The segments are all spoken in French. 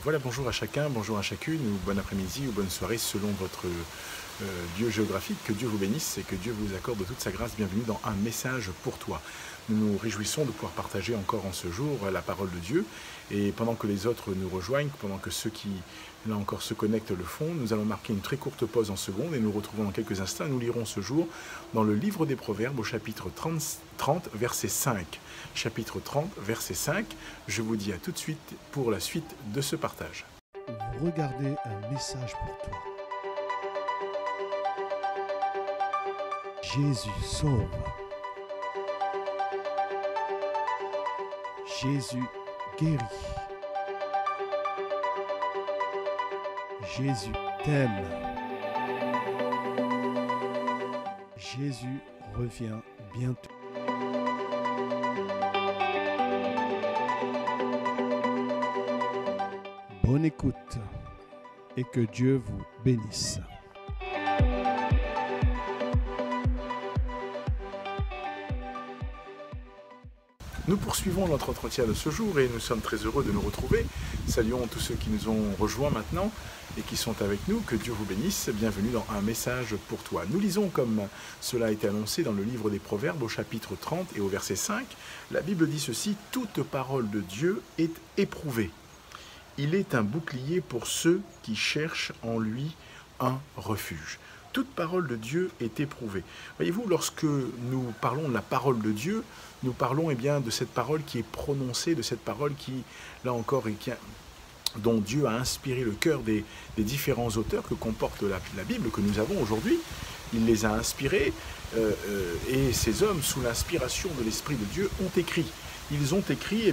Voilà, bonjour à chacun, bonjour à chacune, ou bon après-midi ou bonne soirée selon votre lieu géographique. Que Dieu vous bénisse et que Dieu vous accorde toute sa grâce. Bienvenue dans Un message pour toi. Nous nous réjouissons de pouvoir partager encore en ce jour la parole de Dieu. Et pendant que les autres nous rejoignent, pendant que ceux qui, là encore, se connectent le font, nous allons marquer une très courte pause en secondes et nous retrouvons dans quelques instants. Nous lirons ce jour dans le livre des Proverbes au chapitre 30 verset 5. Chapitre 30, verset 5. Je vous dis à tout de suite pour la suite de ce partage. Vous regardez Un message pour toi. Jésus sauve. Jésus guérit. Jésus t'aime. Jésus revient bientôt. Bonne écoute et que Dieu vous bénisse. Nous poursuivons notre entretien de ce jour et nous sommes très heureux de nous retrouver. Saluons tous ceux qui nous ont rejoints maintenant et qui sont avec nous. Que Dieu vous bénisse. Bienvenue dans Un message pour toi. Nous lisons comme cela a été annoncé dans le livre des Proverbes au chapitre 30 et au verset 5. La Bible dit ceci: « Toute parole de Dieu est éprouvée. Il est un bouclier pour ceux qui cherchent en lui un refuge. » Toute parole de Dieu est éprouvée. Voyez-vous, lorsque nous parlons de la parole de Dieu, nous parlons de cette parole qui est prononcée, de cette parole qui, là encore, dont Dieu a inspiré le cœur des différents auteurs que comporte la Bible que nous avons aujourd'hui. Il les a inspirés et ces hommes, sous l'inspiration de l'Esprit de Dieu, ont écrit. Ils ont écrit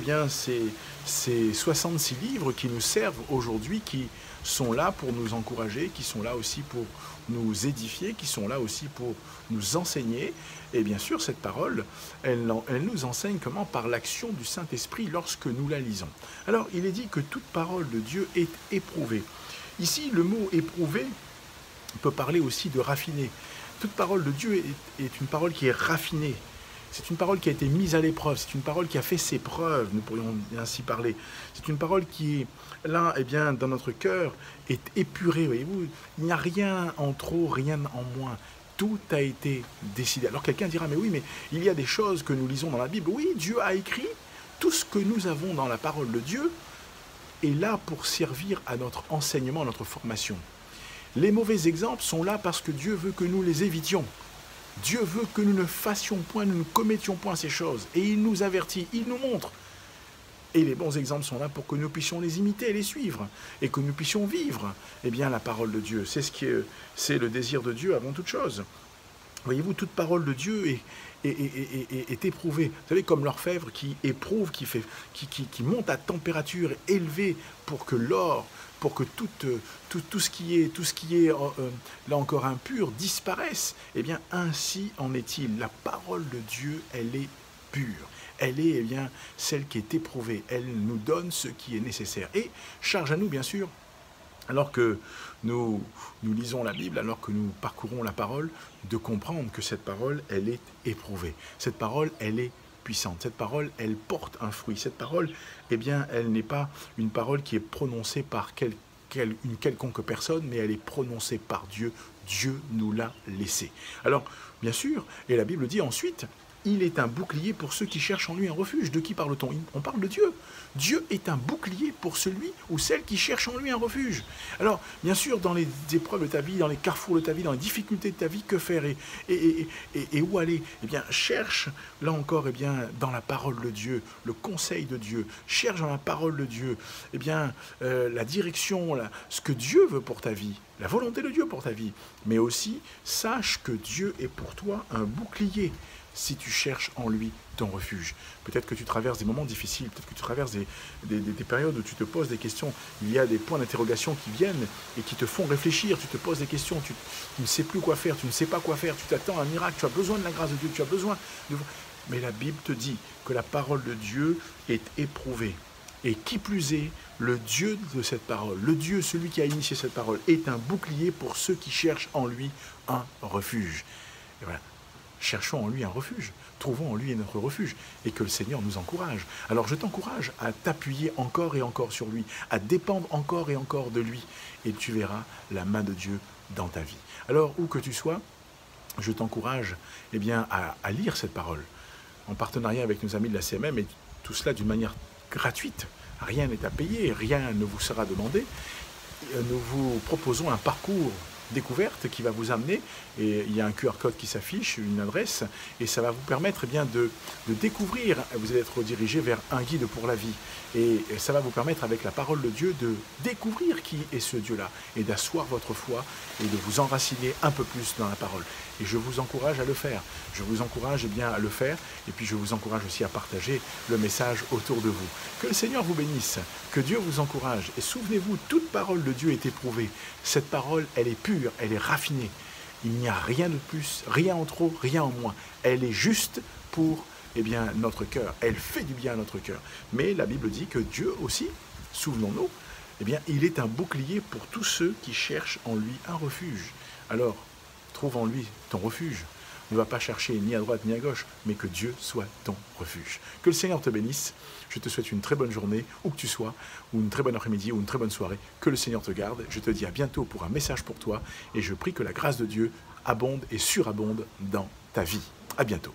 ces 66 livres qui nous servent aujourd'hui, qui sont là pour nous encourager, qui sont là aussi pour nous édifier, qui sont là aussi pour nous enseigner. Et bien sûr, cette parole, elle nous enseigne comment? Par l'action du Saint-Esprit lorsque nous la lisons. Alors, il est dit que toute parole de Dieu est éprouvée. Ici, le mot éprouvé peut parler aussi de raffiné. Toute parole de Dieu est une parole qui est raffinée. C'est une parole qui a été mise à l'épreuve, c'est une parole qui a fait ses preuves, nous pourrions ainsi parler. C'est une parole qui est là, dans notre cœur, est épurée, voyez-vous. Il n'y a rien en trop, rien en moins. Tout a été décidé. Alors quelqu'un dira, mais oui, mais il y a des choses que nous lisons dans la Bible. Oui, Dieu a écrit. Tout ce que nous avons dans la parole de Dieu est là pour servir à notre enseignement, à notre formation. Les mauvais exemples sont là parce que Dieu veut que nous les évitions. Dieu veut que nous ne fassions point, nous ne commettions point ces choses. Et il nous avertit, il nous montre. Et les bons exemples sont là pour que nous puissions les imiter et les suivre. Et que nous puissions vivre la parole de Dieu. C'est le désir de Dieu avant toute chose. Voyez-vous, toute parole de Dieu est éprouvée. Vous savez, comme l'orfèvre qui éprouve, qui monte à température élevée pour que l'or, pour que tout ce qui est là encore impur disparaisse. Eh bien, ainsi en est-il. La parole de Dieu, elle est pure. Elle est celle qui est éprouvée. Elle nous donne ce qui est nécessaire. Et charge à nous, bien sûr, alors que nous lisons la Bible, alors que nous parcourons la parole, de comprendre que cette parole, elle est éprouvée. Cette parole, elle est puissante. Cette parole, elle porte un fruit. Cette parole, elle n'est pas une parole qui est prononcée par une quelconque personne, mais elle est prononcée par Dieu. Dieu nous l'a laissée. Alors, bien sûr, et la Bible dit ensuite, il est un bouclier pour ceux qui cherchent en lui un refuge. De qui parle-t-on? On parle de Dieu. Dieu est un bouclier pour celui ou celle qui cherche en lui un refuge. Alors, bien sûr, dans les épreuves de ta vie, dans les carrefours de ta vie, dans les difficultés de ta vie, que faire et où aller? Cherche, là encore, dans la parole de Dieu, le conseil de Dieu. Cherche dans la parole de Dieu, la direction, ce que Dieu veut pour ta vie, la volonté de Dieu pour ta vie. Mais aussi, sache que Dieu est pour toi un bouclier, si tu cherches en lui ton refuge. Peut-être que tu traverses des moments difficiles, peut-être que tu traverses des périodes où tu te poses des questions, il y a des points d'interrogation qui viennent et qui te font réfléchir, tu te poses des questions, tu ne sais plus quoi faire, tu ne sais pas quoi faire, tu t'attends à un miracle, tu as besoin de la grâce de Dieu, tu as besoin de... Mais la Bible te dit que la parole de Dieu est éprouvée. Et qui plus est, le Dieu de cette parole, le Dieu, celui qui a initié cette parole, est un bouclier pour ceux qui cherchent en lui un refuge. Et voilà. cherchons en lui un refuge, trouvons en lui notre refuge, et que le Seigneur nous encourage. Alors je t'encourage à t'appuyer encore et encore sur lui, à dépendre encore et encore de lui, et tu verras la main de Dieu dans ta vie. Alors, où que tu sois, je t'encourage à lire cette parole, en partenariat avec nos amis de la CMM, et tout cela d'une manière gratuite. Rien n'est à payer, rien ne vous sera demandé. Nous vous proposons un parcours découverte qui va vous amener, et il y a un QR code qui s'affiche, une adresse, et ça va vous permettre de découvrir, vous allez être redirigé vers un guide pour la vie, et ça va vous permettre avec la parole de Dieu de découvrir qui est ce Dieu-là, et d'asseoir votre foi, et de vous enraciner un peu plus dans la parole. Et je vous encourage à le faire, je vous encourage à le faire, et puis je vous encourage aussi à partager le message autour de vous. Que le Seigneur vous bénisse, que Dieu vous encourage, et souvenez-vous, toute parole de Dieu est éprouvée. Cette parole, elle est pure, elle est raffinée. Il n'y a rien de plus, rien en trop, rien en moins. Elle est juste pour notre cœur. Elle fait du bien à notre cœur. Mais la Bible dit que Dieu aussi, souvenons-nous, il est un bouclier pour tous ceux qui cherchent en lui un refuge. Alors, trouve en lui ton refuge. Ne va pas chercher ni à droite ni à gauche, mais que Dieu soit ton refuge. Que le Seigneur te bénisse. Je te souhaite une très bonne journée, où que tu sois, ou une très bonne après-midi, ou une très bonne soirée. Que le Seigneur te garde. Je te dis à bientôt pour un message pour toi, et je prie que la grâce de Dieu abonde et surabonde dans ta vie. À bientôt.